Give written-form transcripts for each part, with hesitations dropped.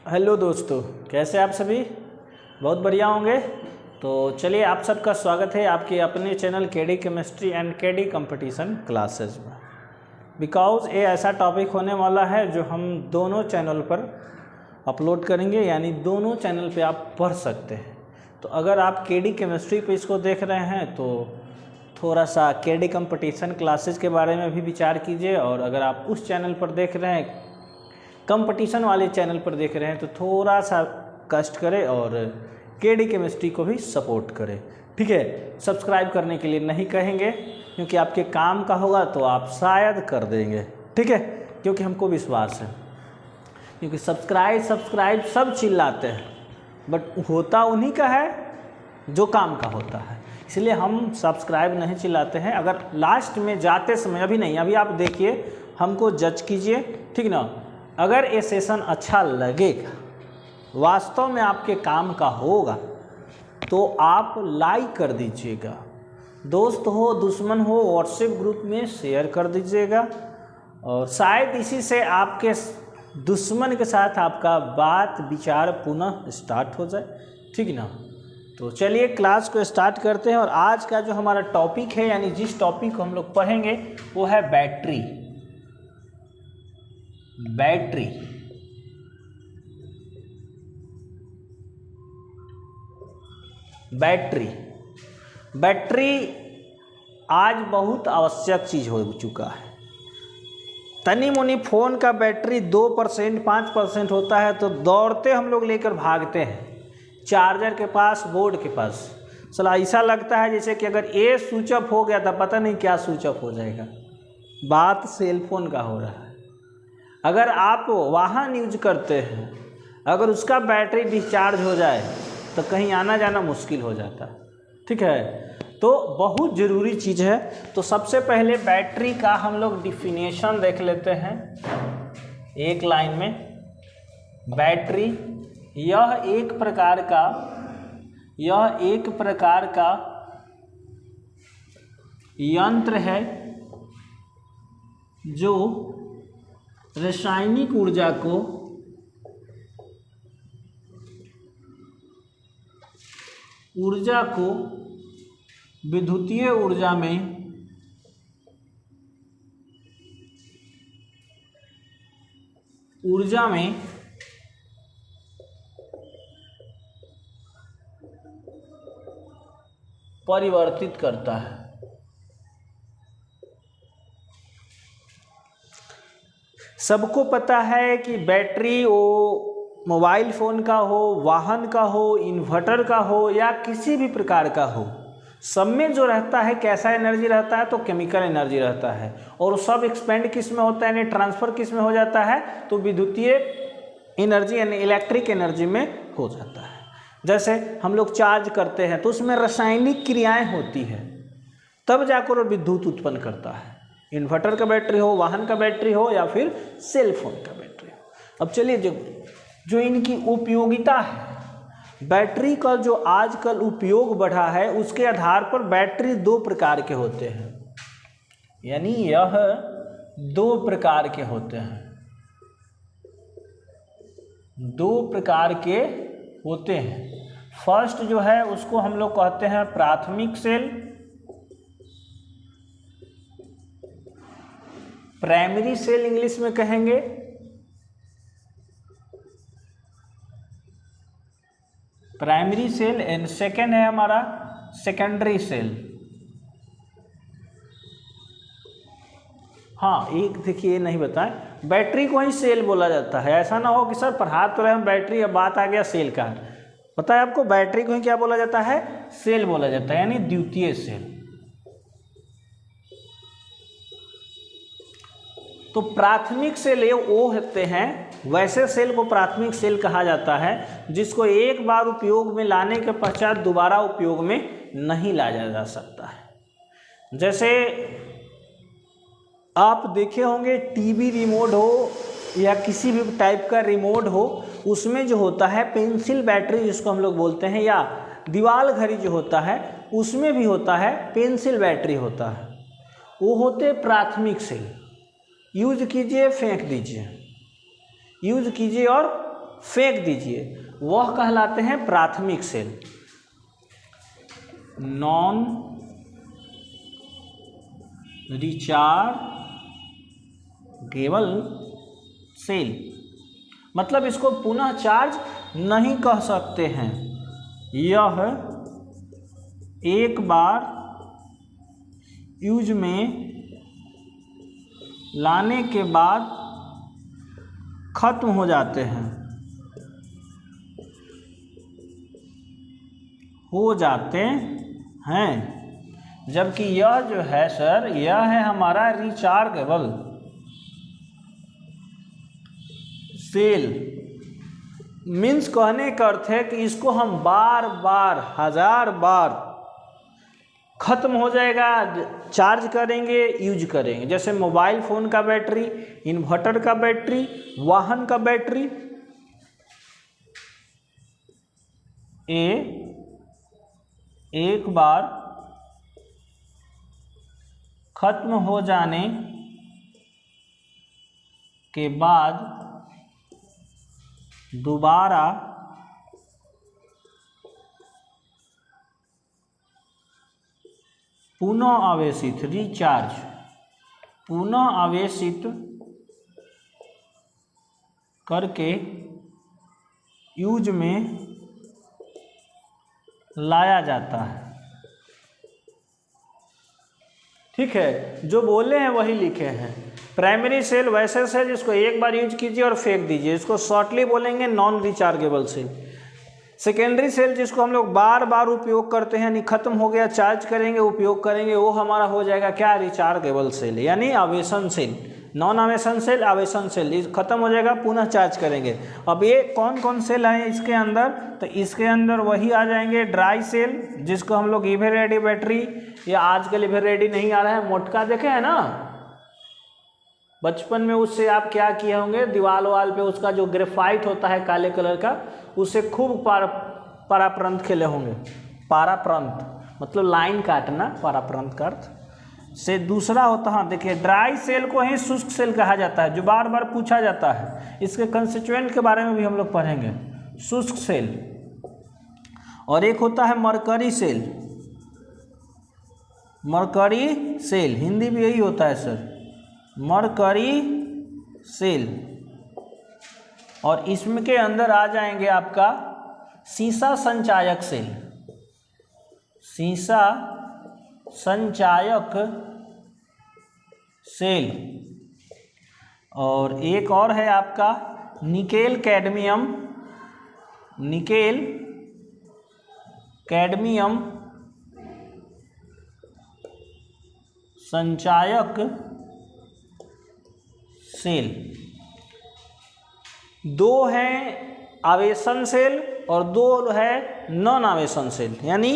Hello दोस्तों, कैसे आप सभी? बहुत बढ़िया होंगे। तो चलिए, आप सबका स्वागत है आपके अपने channel KD chemistry and KD competition classes में। बिकॉज़ ये ऐसा टॉपिक होने वाला है जो हम दोनों चैनल पर अपलोड करेंगे, यानी दोनों चैनल पे आप पढ़ सकते हैं। तो अगर आप केडी केमिस्ट्री पे इसको देख रहे हैं तो थोड़ा सा केडी कंपटीशन क्लासेज के बारे में भी विचार कीजिए, और अगर आप उस चैनल पर देख रहे हैं, कंपटीशन वाले चैनल पर देख रहे हैं, तो थोड़ा सा कष्ट करें और केडी केमिस्ट्री को भी सपोर्ट करें। ठीक है, सब्सक्राइब करने के लिए नहीं कहेंगे क्योंकि आपके काम का होगा तो आप शायद कर देंगे। ठीक है, क्योंकि हमको विश्वास है, क्योंकि सब्सक्राइब सब चिल्लाते हैं, बट होता उन्हीं का है जो काम का होता है, इसलिए हम सब्सक्राइब नहीं चिल्लाते हैं। अगर लास्ट में जाते समय, अभी नहीं, अभी आप देखिए, हमको जज कीजिए, ठीक ना। अगर ये सेशन अच्छा लगेगा, वास्तव में आपके काम का होगा, तो आप लाइक कर दीजिएगा। दोस्त हो दुश्मन हो व्हाट्सएप ग्रुप में शेयर कर दीजिएगा, और शायद इसी से आपके दुश्मन के साथ आपका बात विचार पुनः स्टार्ट हो जाए। ठीक ना। तो चलिए क्लास को स्टार्ट करते हैं। और आज का जो हमारा टॉपिक है, यानी जिस टॉपिक को हम लोग पढ़ेंगे, वो है बैटरी। बैटरी आज बहुत आवश्यक चीज़ हो चुका है। तनी मुनी फ़ोन का बैटरी 2% 5% होता है तो दौड़ते हम लोग लेकर भागते हैं चार्जर के पास, बोर्ड के पास। चला ऐसा लगता है जैसे कि अगर ये स्विच ऑफ हो गया तो पता नहीं क्या स्विच ऑफ हो जाएगा। बात सेलफोन का हो रहा है। अगर आप वाहन यूज करते हैं, अगर उसका बैटरी डिस्चार्ज हो जाए तो कहीं आना जाना मुश्किल हो जाता है। ठीक है, तो बहुत ज़रूरी चीज़ है। तो सबसे पहले बैटरी का हम लोग डिफिनेशन देख लेते हैं एक लाइन में। बैटरी यह एक प्रकार का यंत्र है जो रासायनिक ऊर्जा को विद्युतीय ऊर्जा में परिवर्तित करता है। सबको पता है कि बैटरी वो मोबाइल फ़ोन का हो, वाहन का हो, इन्वर्टर का हो, या किसी भी प्रकार का हो, सब में जो रहता है कैसा एनर्जी रहता है, तो केमिकल एनर्जी रहता है। और सब एक्सपेंड किस में होता है, यानी ट्रांसफ़र किस में हो जाता है, तो विद्युतीय एनर्जी यानी इलेक्ट्रिक एनर्जी में हो जाता है। जैसे हम लोग चार्ज करते हैं तो उसमें रासायनिक क्रियाएँ होती हैं, तब जाकर वो विद्युत उत्पन्न करता है। इन्वर्टर का बैटरी हो, वाहन का बैटरी हो, या फिर सेल फोन का बैटरी हो। अब चलिए, जो इनकी उपयोगिता है, बैटरी का जो आजकल उपयोग बढ़ा है, उसके आधार पर बैटरी दो प्रकार के होते हैं। यानी यह दो प्रकार के होते हैं, फर्स्ट जो है उसको हम लोग कहते हैं प्राथमिक सेल, प्राइमरी सेल इंग्लिश में कहेंगे। Primary cell. एंड सेकेंड है हमारा सेकेंडरी सेल। हाँ, एक देखिए नहीं बताएं, बैटरी को ही सेल बोला जाता है। ऐसा ना हो कि सर पढ़ा तो रहे हम बैटरी, अब बात आ गया सेल का। पता है आपको, बैटरी को ही क्या बोला जाता है, सेल बोला जाता है, यानी द्वितीय सेल। तो प्राथमिक सेल वो होते हैं, वैसे सेल को प्राथमिक सेल कहा जाता है जिसको एक बार उपयोग में लाने के पश्चात दोबारा उपयोग में नहीं लाया जा सकता है। जैसे आप देखे होंगे, टीवी रिमोट हो या किसी भी टाइप का रिमोट हो, उसमें जो होता है पेंसिल बैटरी जिसको हम लोग बोलते हैं, या दीवाल घड़ी जो होता है उसमें भी होता है पेंसिल बैटरी होता है। वो होते प्राथमिक सेल। यूज कीजिए, फेंक दीजिए, यूज कीजिए और फेंक दीजिए, वह कहलाते हैं प्राथमिक सेल। नॉन रिचार्जेबल सेल, मतलब इसको पुनः चार्ज नहीं कह सकते हैं। यह एक बार यूज में लाने के बाद खत्म हो जाते हैं, जबकि यह जो है सर, यह है हमारा रिचार्जेबल सेल। मीन्स कहने का अर्थ है कि इसको हम बार बार 1000 बार खत्म हो जाएगा, चार्ज करेंगे, यूज करेंगे। जैसे मोबाइल फ़ोन का बैटरी, इन्वर्टर का बैटरी, वाहन का बैटरी, एक बार खत्म हो जाने के बाद दोबारा पुनः आवेशित, रिचार्ज, पुनः आवेशित करके यूज में लाया जाता है। ठीक है, जो बोले हैं वही लिखे हैं। प्राइमरी सेल वैसे सेल जिसको एक बार यूज कीजिए और फेंक दीजिए, इसको शॉर्टली बोलेंगे non rechargeable cell. Secondary cell जिसको हम लोग बार बार उपयोग करते हैं, यानी खत्म हो गया, चार्ज करेंगे, उपयोग करेंगे, वो हमारा हो जाएगा क्या, रिचार्जेबल सेल, यानी आवेशन सेल। नॉन आवेशन सेल, आवेशन सेल, खत्म हो जाएगा, पुनः चार्ज करेंगे। अब ये कौन कौन सेल है इसके अंदर, तो इसके अंदर वही आ जाएंगे ड्राई सेल, जिसको हम लोग इवर रेडी बैटरी, या आजकल इवर रेडी नहीं आ रहा है, मोटका देखे है ना, बचपन में उससे आप क्या किए होंगे, दीवार वाल पे उसका जो ग्रेफाइट होता है काले कलर का, उससे खूब पाराप्रंत खेले होंगे। पाराप्रंत मतलब लाइन काटना, पाराप्रंत का अर्थ से दूसरा होता है। देखिए, ड्राई सेल को ही शुष्क सेल कहा जाता है, जो बार बार पूछा जाता है। इसके कंस्टिट्यूएंट के बारे में भी हम लोग पढ़ेंगे, शुष्क सेल। और एक होता है mercury cell, mercury cell, Hindi भी यही होता है सर, मरकरी सेल। और इसमें के अंदर आ जाएंगे आपका सीसा संचायक सेल, सीसा संचायक सेल। और एक और है आपका निकेल कैडमियम, निकेल कैडमियम संचायक सेल। दो हैं आवेशन सेल और दो है नॉन आवेशन सेल, यानी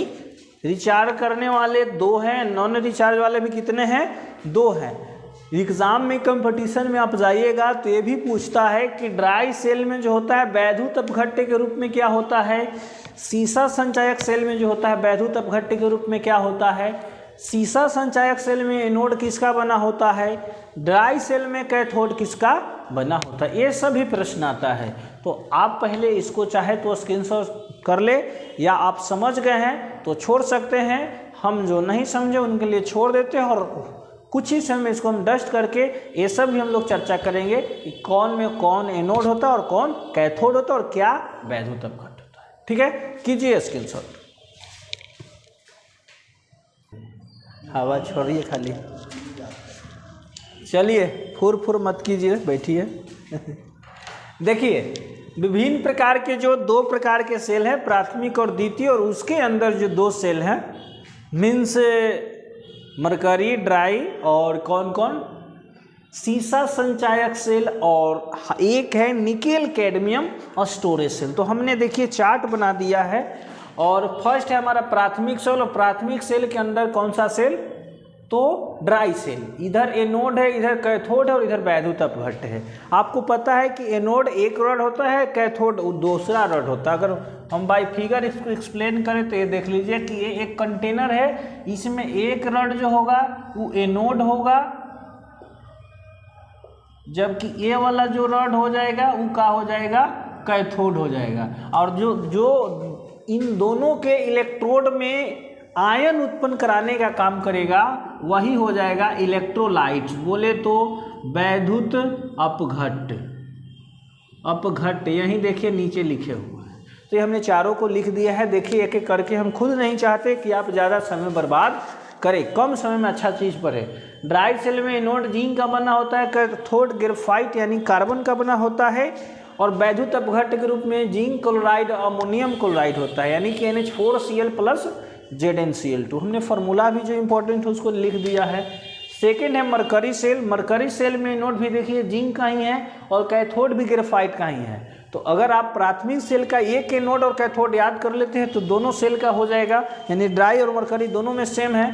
रिचार्ज करने वाले दो हैं, नॉन रिचार्ज वाले भी कितने हैं, दो हैं। एग्ज़ाम में कंपटीशन में आप जाइएगा तो ये भी पूछता है कि ड्राई सेल में जो होता है वैद्युत अपघट्य के रूप में क्या होता है, सीसा संचायक सेल में जो होता है वैद्युत अपघट्य के रूप में क्या होता है, सीसा संचायक सेल में एनोड किसका बना होता है, ड्राई सेल में कैथोड किसका बना होता है। ये सभी प्रश्न आता है, तो आप पहले इसको चाहे तो स्क्रीनशॉट कर ले, या आप समझ गए हैं तो छोड़ सकते हैं, हम जो नहीं समझे उनके लिए छोड़ देते हैं। और कुछ ही समय में इसको हम डस्ट करके ये सब भी हम लोग चर्चा करेंगे कि कौन में कौन एनोड होता है और कौन कैथोड होता है और क्या वैद्युत अपघट्य होता है। ठीक है, कीजिए स्क्रीनशॉट। हवा छोड़िए खाली, चलिए फुर फुर मत कीजिए, बैठिए। देखिए, विभिन्न प्रकार के जो दो प्रकार के सेल हैं, प्राथमिक और द्वितीय, और उसके अंदर जो दो सेल हैं मीन्स मरकरी ड्राई और कौन कौन, सीसा संचायक सेल, और एक है निकेल कैडमियम और स्टोरेज सेल। तो हमने देखिए चार्ट बना दिया है, और फर्स्ट है हमारा प्राथमिक सेल, और प्राथमिक सेल के अंदर कौन सा सेल, तो ड्राई सेल। इधर एनोड है, इधर कैथोड है और इधर वैद्युत अपघट्य है। आपको पता है कि एनोड एक रॉड होता है, कैथोड दूसरा रॉड होता है। अगर हम बाय फिगर इसको एक्सप्लेन करें तो ये देख लीजिए कि ये एक कंटेनर है, इसमें एक रॉड जो होगा वो एनोड होगा, जबकि ये वाला जो रॉड हो जाएगा वो क्या हो जाएगा, कैथोड हो जाएगा। और जो इन दोनों के इलेक्ट्रोड में आयन उत्पन्न कराने का काम करेगा वही हो जाएगा इलेक्ट्रोलाइट्स, बोले तो वैद्युत अपघट्ट। अपघट्ट यहीं देखिए नीचे लिखे हुए हैं, तो ये हमने चारों को लिख दिया है। देखिए एक एक करके, हम खुद नहीं चाहते कि आप ज़्यादा समय बर्बाद करें, कम समय में अच्छा चीज़ पढ़े। ड्राई सेल में एनोड जिंक का बना होता है, कैथोड ग्रेफाइट यानी कार्बन का बना होता है, और वैद्युत अपघट्ट के रूप में जिंक क्लोराइड अमोनियम क्लोराइड होता है, यानी कि NH4Cl प्लस ZnCl2। हमने फार्मूला भी जो इंपॉर्टेंट है उसको लिख दिया है। सेकेंड है मरकरी सेल। मरकरी सेल में एनोड भी देखिए जिंक का ही है और कैथोड भी ग्रेफाइट का ही है। तो अगर आप प्राथमिक सेल का एक एनोड और कैथोड याद कर लेते हैं तो दोनों सेल का हो जाएगा, यानी ड्राई और मरकरी दोनों में सेम है।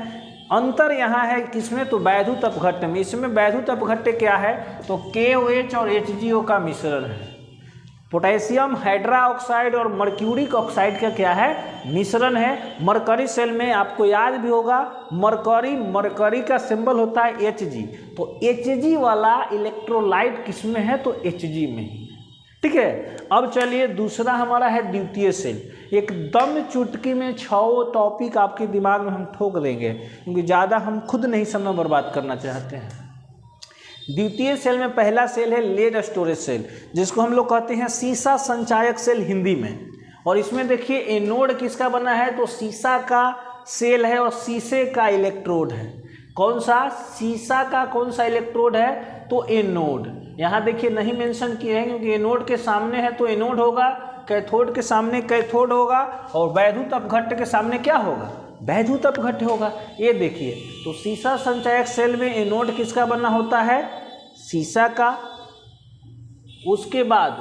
अंतर यहाँ है किसमें, तो वैद्युत अपघट्ट में। इसमें वैद्युत अपघट्ट क्या है, तो KOH और HGO का मिश्रण है। पोटेशियम हाइड्रोक्साइड और मर्क्यूरिक ऑक्साइड का क्या है, मिश्रण है। मरकरी सेल में आपको याद भी होगा मरकरी का सिंबल होता है Hg, तो Hg वाला इलेक्ट्रोलाइट किसमें है, तो Hg में ही। ठीक है, अब चलिए दूसरा हमारा है द्वितीय सेल। एकदम चुटकी में 6 टॉपिक आपके दिमाग में हम ठोक देंगे, क्योंकि ज़्यादा हम खुद नहीं समय बर्बाद करना चाहते हैं। द्वितीय सेल में पहला सेल है लेड स्टोरेज सेल, जिसको हम लोग कहते हैं सीसा संचायक सेल हिंदी में। और इसमें देखिए एनोड किसका बना है, तो सीसा का सेल है और शीशे का इलेक्ट्रोड है। कौन सा, सीसा का कौन सा इलेक्ट्रोड है, तो एनोड। यहाँ देखिए नहीं मेंशन किए हैं क्योंकि एनोड के सामने है तो एनोड होगा, कैथोड के सामने कैथोड होगा, और वैद्युत अपघट्ट के सामने क्या होगा, वैद्युत अपघट्ट होगा। ये देखिए, तो सीसा संचायक सेल में एनोड किसका बना होता है, सीसा का। उसके बाद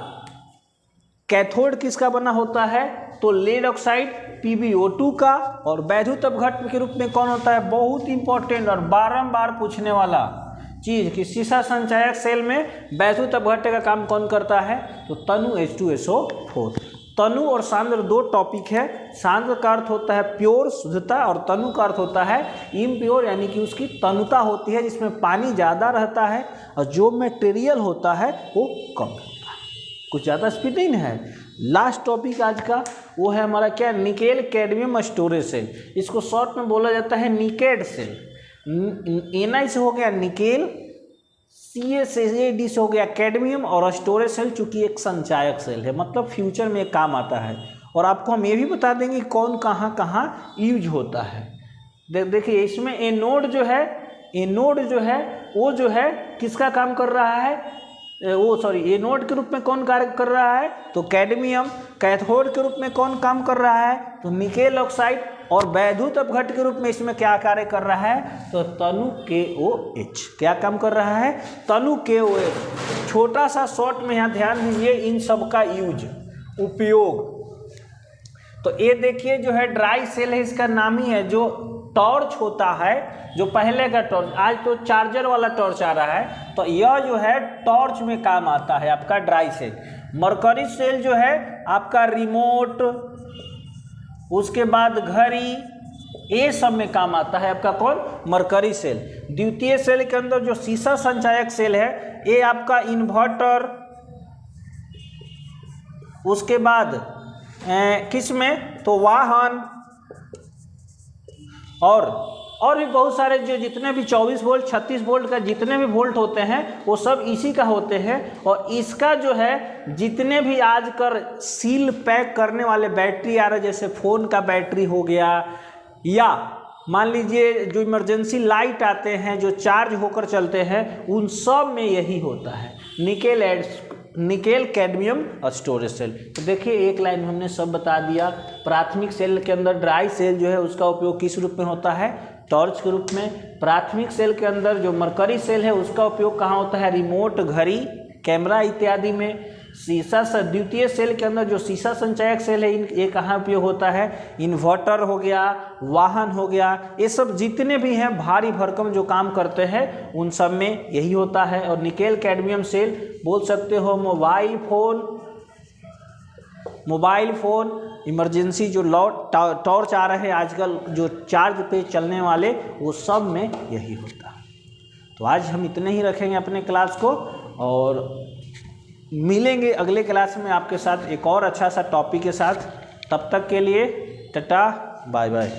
कैथोड किसका बना होता है, तो लेड ऑक्साइड PbO2 का। और वैद्युत अपघट्ट के रूप में कौन होता है, बहुत इंपॉर्टेंट और बारंबार पूछने वाला चीज कि सीसा संचायक सेल में वैद्युत अपघट्ट का काम कौन करता है, तो तनु H2SO4। तनु और सांद्र दो टॉपिक है। सांद्र का अर्थ होता है प्योर, शुद्धता, और तनु का अर्थ होता है इम्प्योर, यानी कि उसकी तनुता होती है जिसमें पानी ज़्यादा रहता है और जो मटेरियल होता है वो कम होता है, कुछ ज़्यादा स्पीड नहीं है। लास्ट टॉपिक आज का वो है हमारा क्या, निकेल कैडमियम स्टोरेज सेल। इसको शॉर्ट में बोला जाता है निकेड सेल। Na से हो गया निकेल, Ca से AD से हो गया कैडमियम, और स्टोरेज सेल चूंकि एक संचायक सेल है, मतलब फ्यूचर में काम आता है। और आपको हम ये भी बता देंगे कौन कहाँ कहाँ यूज होता है। देखिए इसमें एनोड जो है वो जो है किसका काम कर रहा है, एनोड के रूप में कौन कार्य कर रहा है, तो कैडमियम। कैथोड के रूप में कौन काम कर रहा है, तो निकेल ऑक्साइड। और वैद्युत अपघट्ट के रूप में इसमें क्या कार्य कर रहा है, तो तनु KOH। क्या काम कर रहा है, तनु KOH। छोटा सा शॉर्ट में यहाँ ध्यान दीजिए इन सब का यूज, उपयोग। तो ये देखिए जो है ड्राई सेल है, इसका नाम ही है। जो टॉर्च होता है, जो पहले का टॉर्च, आज तो चार्जर वाला टॉर्च आ रहा है, तो यह जो है टॉर्च में काम आता है आपका ड्राई सेल। मरकरी सेल जो है आपका रिमोट, उसके बाद घड़ी, ये सब में काम आता है आपका कौन, मरकरी सेल। द्वितीय सेल के अंदर जो सीसा संचायक सेल है ये आपका इन्वर्टर, उसके बाद किस में, तो वाहन, और भी बहुत सारे जो जितने भी 24 वोल्ट 36 वोल्ट का जितने भी वोल्ट होते हैं वो सब इसी का होते हैं। और इसका जो है जितने भी आजकल सील पैक करने वाले बैटरी आ रहे, जैसे फ़ोन का बैटरी हो गया, या मान लीजिए जो इमरजेंसी लाइट आते हैं जो चार्ज होकर चलते हैं, उन सब में यही होता है निकेल कैडमियम स्टोरेज सेल। तो देखिए एक लाइन में हमने सब बता दिया। प्राथमिक सेल के अंदर ड्राई सेल जो है उसका उपयोग किस रूप में होता है, टॉर्च के रूप में। प्राथमिक सेल के अंदर जो मरकरी सेल है उसका उपयोग कहाँ होता है, रिमोट, घड़ी, कैमरा इत्यादि में। द्वितीय सेल के अंदर जो सीसा संचायक सेल है ये कहाँ उपयोग होता है, इन्वर्टर हो गया, वाहन हो गया, ये सब जितने भी हैं भारी भरकम जो काम करते हैं उन सब में यही होता है। और निकेल कैडमियम सेल बोल सकते हो मोबाइल फ़ोन, इमरजेंसी जो टॉर्च आ रहे हैं आजकल जो चार्ज पे चलने वाले, वो सब में यही होता है। तो आज हम इतने ही रखेंगे अपने क्लास को, और मिलेंगे अगले क्लास में आपके साथ एक और अच्छा सा टॉपिक के साथ। तब तक के लिए टाटा बाय बाय।